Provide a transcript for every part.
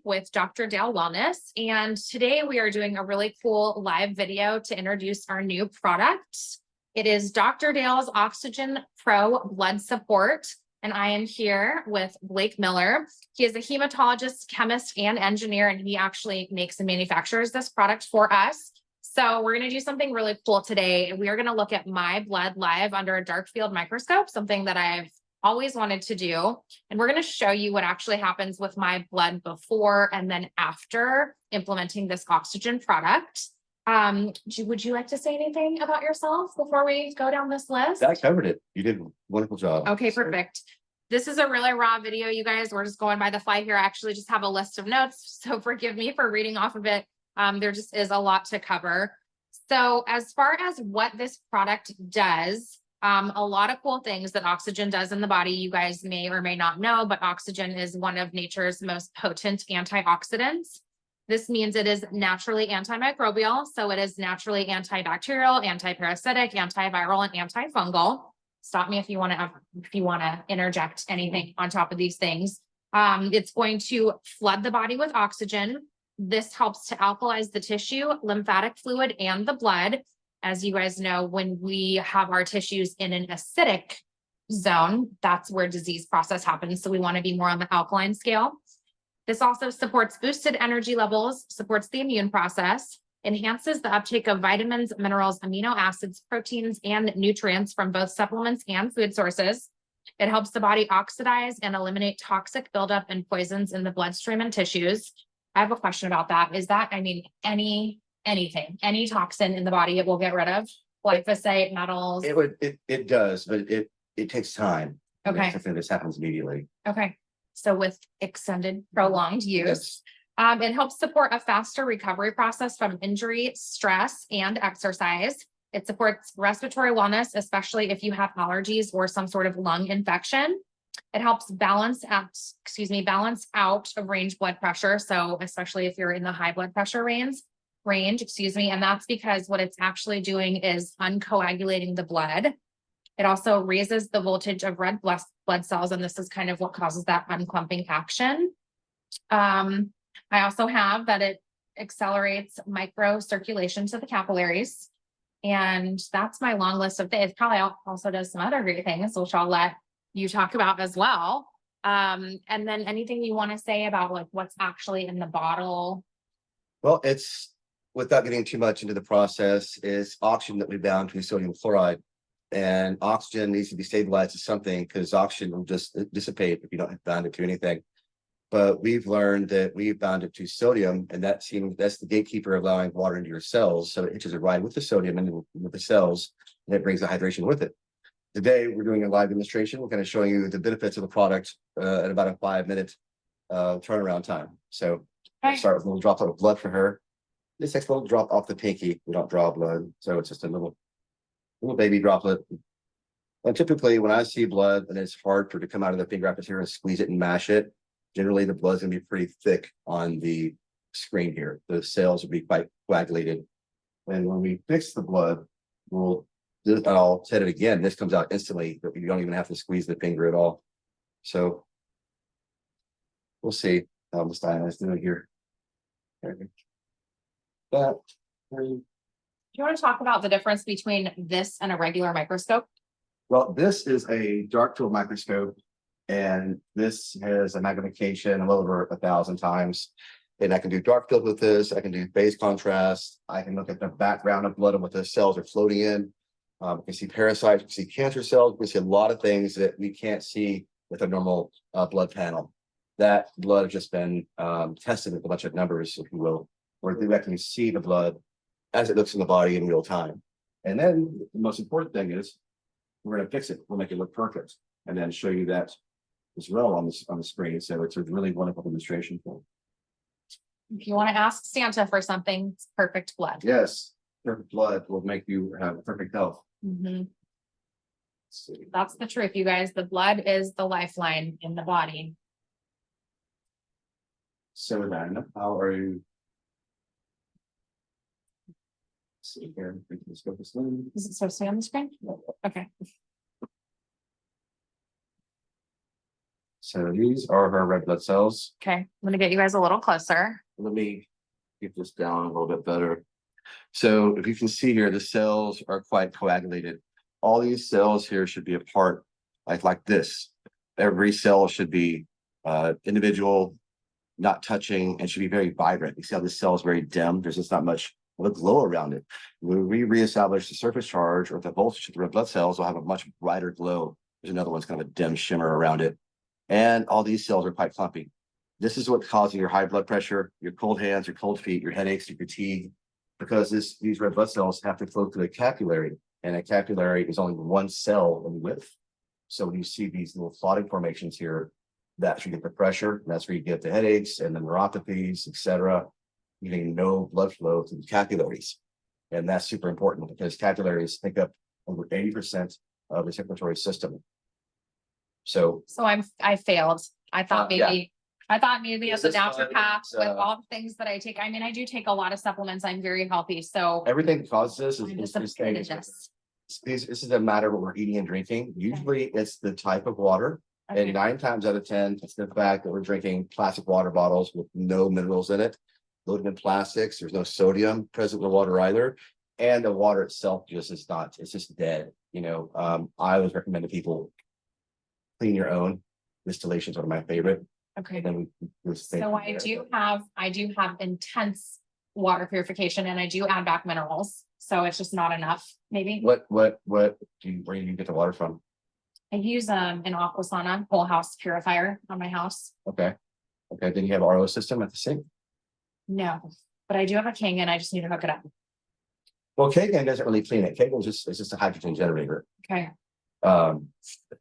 with Dr. Dale Wellness, and today we are doing a really cool live video to introduce our new product. It is Dr. Dale's Oxygen Pro Blood Support, and I am here with Blake Miller. He is a hematologist, chemist, and engineer, and he actually makes and manufactures this product for us. So we're going to do something really cool today. We are going to look at my blood live under a dark field microscope, something that I've always wanted to do. And we're going to show you what actually happens with my blood before and then after implementing this oxygen product. Would you like to say anything about yourself before we go down this list? I covered it. You did a wonderful job. Okay, perfect. This is a really raw video, you guys. We're just going by the fly here. I actually just have a list of notes, so forgive me for reading off of it. There just is a lot to cover. So as far as what this product does, a lot of cool things that oxygen does in the body, you guys may or may not know, but oxygen is one of nature's most potent antioxidants. This means it is naturally antimicrobial, so it is naturally antibacterial, antiparasitic, antiviral, and antifungal. Stop me if you want to interject anything on top of these things. It's going to flood the body with oxygen. This helps to alkalize the tissue, lymphatic fluid, and the blood. As you guys know, when we have our tissues in an acidic zone, that's where disease process happens. So we want to be more on the alkaline scale. This also supports boosted energy levels, supports the immune process, enhances the uptake of vitamins, minerals, amino acids, proteins, and nutrients from both supplements and food sources. It helps the body oxidize and eliminate toxic buildup and poisons in the bloodstream and tissues. I have a question about that. Is that, any toxin in the body it will get rid of? Glyphosate, metals? It does, but it takes time. Okay. Something this happens immediately. Okay. So with extended, prolonged use, it helps support a faster recovery process from injury, stress, and exercise. It supports respiratory wellness, especially if you have allergies or some sort of lung infection. It helps balance out a range blood pressure. So especially if you're in the high blood pressure range, and that's because what it's actually doing is uncoagulating the blood. It also raises the voltage of red blood cells, and this is kind of what causes that unclumping action. I also have that it accelerates microcirculation to the capillaries, and that's my long list of things. It probably also does some other great things, which I'll let you talk about as well. And then anything you want to say about like what's actually in the bottle? Well, it's, without getting too much into the process, is oxygen that we bound to sodium chloride. And oxygen needs to be stabilized to something because oxygen will just dissipate if you don't bound it to anything. But we've learned that we've bound it to sodium, and that's the gatekeeper allowing water into your cells. So it hitches it right with the sodium and with the cells, and it brings the hydration with it. Today, we're doing a live demonstration. We're kind of showing you the benefits of the product at about a 5-minute turnaround time. So we'll start with a little drop of blood for her. This next little drop off the pinky. We don't draw blood, so it's just a little baby droplet. And typically, when I see blood and it's hard for it to come out of the finger after here and squeeze it and mash it, generally the blood's gonna be pretty thick on the screen here. The cells will be quite coagulated. And when we fix the blood, I'll say it again, this comes out instantly, but you don't even have to squeeze the finger at all. So we'll see how Miss Diana's doing here. That. Do you want to talk about the difference between this and a regular microscope? Well, this is a dark field microscope, and this has a magnification a little over 1,000 times. And I can do dark field with this. I can do phase contrast. I can look at the background of blood and what the cells are floating in. We can see parasites, we can see cancer cells, we see a lot of things that we can't see with a normal blood panel. That blood has just been tested with a bunch of numbers, if you will, where we actually see the blood as it looks in the body in real time. And then the most important thing is we're going to fix it. We'll make it look perfect, and then show you that as well on the screen. So it's a really wonderful demonstration for you. If you want to ask Santa for something, it's perfect blood. Yes, perfect blood will make you have perfect health. Mm-hmm. That's the truth, you guys. The blood is the lifeline in the body. So then, how are you? Let's see here. Let's go this way. Is it supposed to stay on the screen? Okay. So these are her red blood cells. Okay, I'm gonna get you guys a little closer. Let me get this down a little bit better. So if you can see here, the cells are quite coagulated. All these cells here should be apart like this. Every cell should be individual, not touching, and should be very vibrant. You see how this cell is very dim. There's just not much of a glow around it. When we reestablish the surface charge or the voltage of the red blood cells, will have a much brighter glow. There's another one's kind of a dim shimmer around it. And all these cells are quite clumpy. This is what's causing your high blood pressure, your cold hands, your cold feet, your headaches, your fatigue, because these red blood cells have to flow through the capillary, and a capillary is only one cell in width. So when you see these little clotting formations here, that's where you get the pressure, and that's where you get the headaches and the neuropathies, etc. You getting no blood flow to the capillaries. And that's super important because capillaries make up over 80% of the circulatory system. So I failed. I thought yeah. maybe, I thought maybe as a This is fine. naturopath It's, with all the things that I take, I mean, I do take a lot of supplements. I'm very healthy, so. everything that causes this I'm is disappointed in things. this. This is a matter of what we're eating and drinking. Usually it's the type of water. Okay. And 9 times out of 10, it's the fact that we're drinking plastic water bottles with no minerals in it, loaded in plastics. There's no sodium present in the water either. And the water itself just is not, it's just dead. I always recommend to people clean your own. Distillation's one of my favorite. Okay. And then So I do have intense water purification and I do add back minerals. So it's just not enough, maybe. Where do you get the water from? I use an Aquasana whole house purifier on my house. Okay. Then you have RO system at the sink. No, but I do have a Kangen. I just need to hook it up. Well, Kangen doesn't really clean it. Kangen is just a hydrogen generator. Okay. But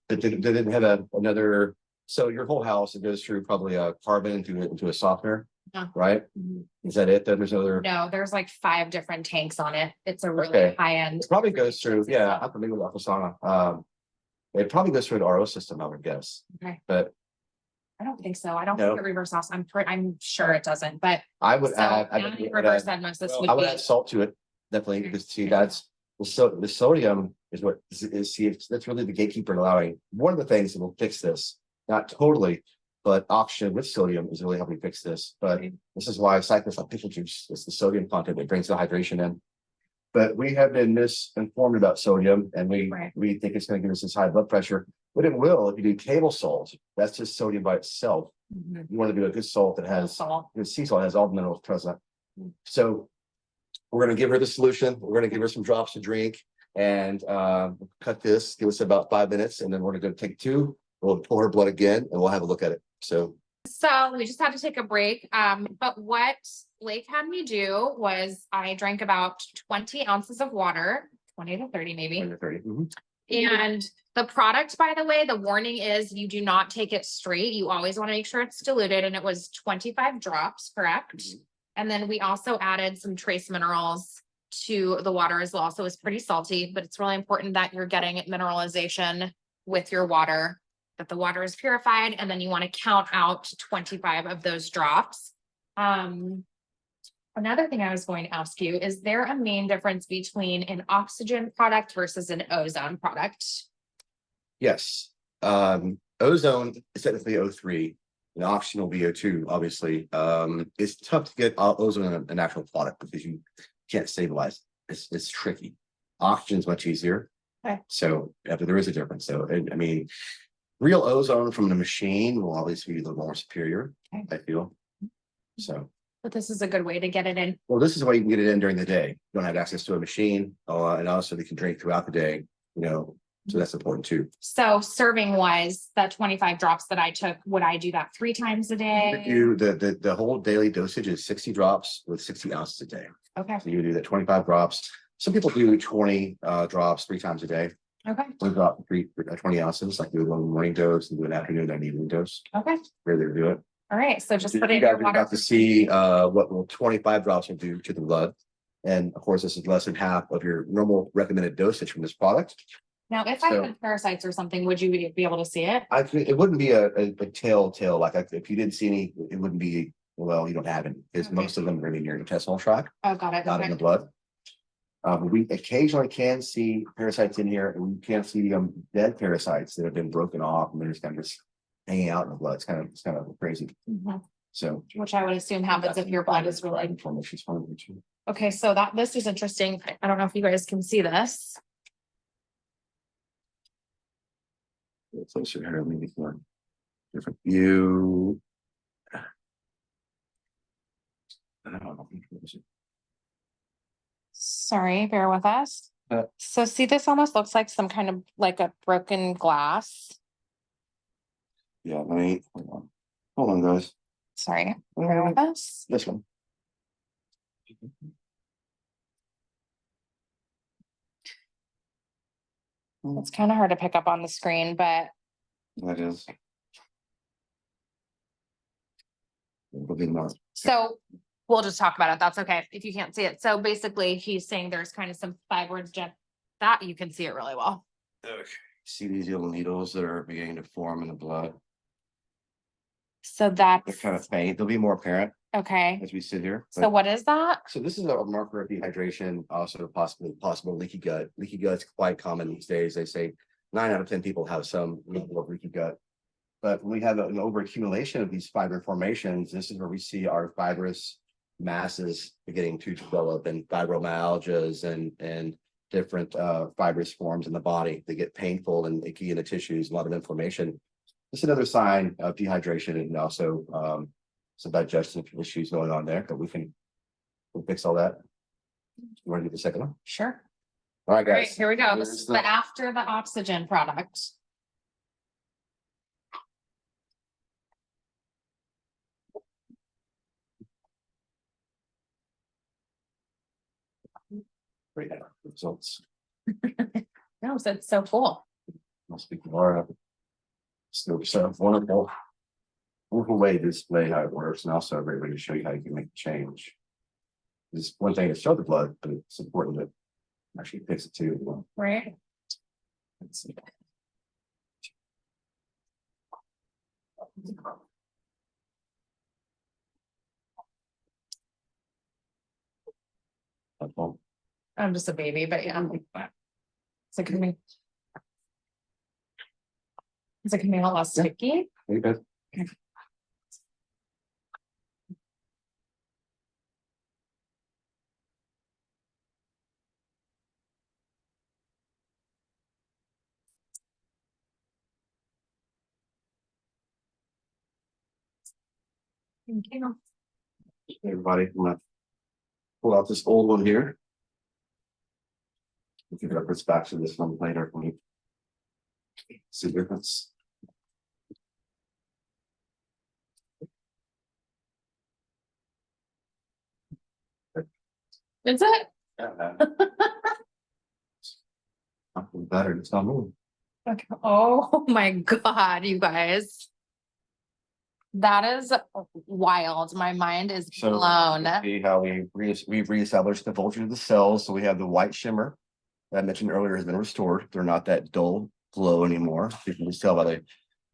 they didn't have another. So your whole house, it goes through probably a carbon into a softener, right? Mhm. Is that it? Then there's other. No, there's like 5 different tanks on it. It's a really high end. It probably goes through. Yeah, I'm familiar with Aquasana. It probably goes through an RO system, I would guess. Okay. But I don't think so. I don't think it reverse osmosis. I'm sure it doesn't, but. I would So add. adding reverse osmosis would I would be. add salt to it, definitely, because see that's the sodium is what is see that's really the gatekeeper in allowing one of the things that will fix this, not totally, but oxygen with sodium is really helping fix this. But this is why cyclists like pickle juice, it's the sodium content that brings the hydration in. But we have been misinformed about sodium, and we think it's going to give us this high blood pressure, but it will if you do table salt. That's just sodium by itself. Mhm. You want to do a good salt that has good sea salt, has all the minerals present. So we're going to give her the solution. We're going to give her some drops to drink and cut this. Give us about 5 minutes, and then we're going to take 2. We'll pull her blood again, and we'll have a look at it. So we just had to take a break. But what Blake had me do was I drank about 20 ounces of water, 20 to 30 maybe. 20 to 30. Mhm. And the product, by the way, the warning is you do not take it straight. You always want to make sure it's diluted, and it was 25 drops, correct? Mhm. And then we also added some trace minerals to the water as well. So it's pretty salty, but it's really important that you're getting mineralization with your water, that the water is purified, and then you want to count out 25 of those drops. Another thing I was going to ask you, is there a main difference between an oxygen product versus an ozone product? Yes. Ozone is technically O3, and oxygen will be O2, obviously. It's tough to get ozone in a natural product because you can't stabilize. It's tricky. Oxygen is much easier. Okay. So there is a difference. So I mean, real ozone from the machine will obviously be a little more superior, I feel. So. But this is a good way to get it in. Well, this is why you can get it in during the day. You don't have access to a machine, and also they can drink throughout the day, so that's important too. So serving wise, that 25 drops that I took, would I do that 3 times a day? The whole daily dosage is 60 drops with 60 ounces a day. Okay. So you do that 25 drops. Some people do 20 drops 3 times a day. Okay. We drop 20 ounces, like do one morning dose and do an afternoon and evening dose. Okay. Rather do it. All right. So just You put it in guys your are water. about to see what will 25 drops will do to the blood. And of course, this is less than half of your normal recommended dosage from this product. Now, if I had parasites or something, would you be able to see it? It wouldn't be a telltale, like if you didn't see any, it wouldn't be, well, you don't have any, because most of them are in your intestinal tract, Oh, got it. not in the blood. We occasionally can see parasites in here, and we can see dead parasites that have been broken off, and they're just kind of hanging out in the blood. It's kind of crazy. So. Which I would assume happens if your blood is really. Information's fine with you. Okay, so this is interesting. I don't know if you guys can see this. Closer here, maybe for different view. Sorry, bear with us. Uh. So see, this almost looks like some kind of like a broken glass. Yeah, let me, hold on, guys. Sorry, bear with us. This one. It's kind of hard to pick up on the screen, but That is. It'll be more. so we'll just talk about it. That's okay if you can't see it. So basically, he's saying there's kind of some fibroids that you can see it really well. Okay. See these little needles that are beginning to form in the blood? So They're that's kind of faint. They'll be more apparent okay. as we sit here. So what is that? So this is a marker of dehydration, also possible leaky gut. Leaky gut's quite common these days. They say 9 out of 10 people have some level of leaky gut. But when we have an overaccumulation of these fiber formations, this is where we see our fibrous masses beginning to develop, and fibromyalgias and different fibrous forms in the body. They get painful and icky in the tissues, a lot of inflammation. This is another sign of dehydration, and also some digestive issues going on there, but we'll fix all that. You want to do the second one? Sure. All right, All right, guys. here we go. This Here's is the after the oxygen product. Great results. No, so it's so cool. Must be Laura. Still, so wonderful way to display how it works, and also a great way to show you how you can make a change. It's one thing to show the blood, but it's important to actually fix it too. Right. Let's see. I'm just a baby, but yeah. Is it gonna be a lot less sticky? There you go. Thank you. Everybody, I'm gonna pull out this old one here. We can reference back to this one later when we see the difference. Is it? Something better, it's not moving. Okay. Oh my God, you guys. That is wild. My mind is So blown. see how we've reestablished the voltage of the cells. So we have the white shimmer that I mentioned earlier has been restored. They're not that dull glow anymore. You can just tell by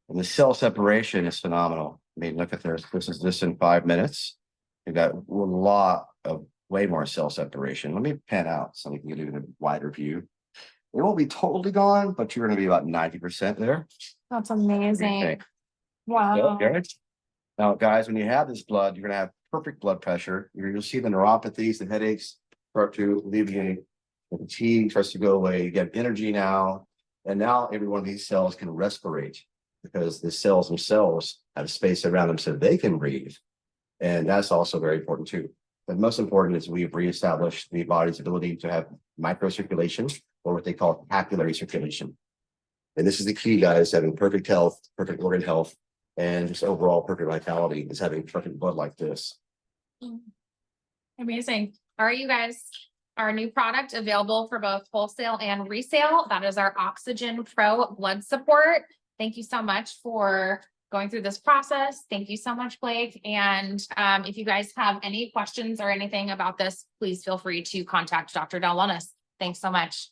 and the cell separation is phenomenal. I mean, look at this. This is this in 5 minutes. You've got a lot of way more cell separation. Let me pan out so we can get even a wider view. It won't be totally gone, but you're going to be about 90% there. That's amazing. Okay. Wow. Now, guys, when you have this blood, you're going to have perfect blood pressure. You'll see the neuropathies, the headaches start to alleviate. The fatigue starts to go away. You get energy now. And now every one of these cells can respirate because the cells themselves have space around them so they can breathe. And that's also very important too. But most important is we've reestablished the body's ability to have microcirculation, or what they call capillary circulation. And this is the key, guys, having perfect health, perfect organ health, and just overall perfect vitality is having perfect blood like this. Amazing. All right, you guys, our new product available for both wholesale and resale. That is our Oxygen Pro blood support. Thank you so much for going through this process. Thank you so much, Blake. And if you guys have any questions or anything about this, please feel free to contact Dr. Del Wellness. Thanks so much.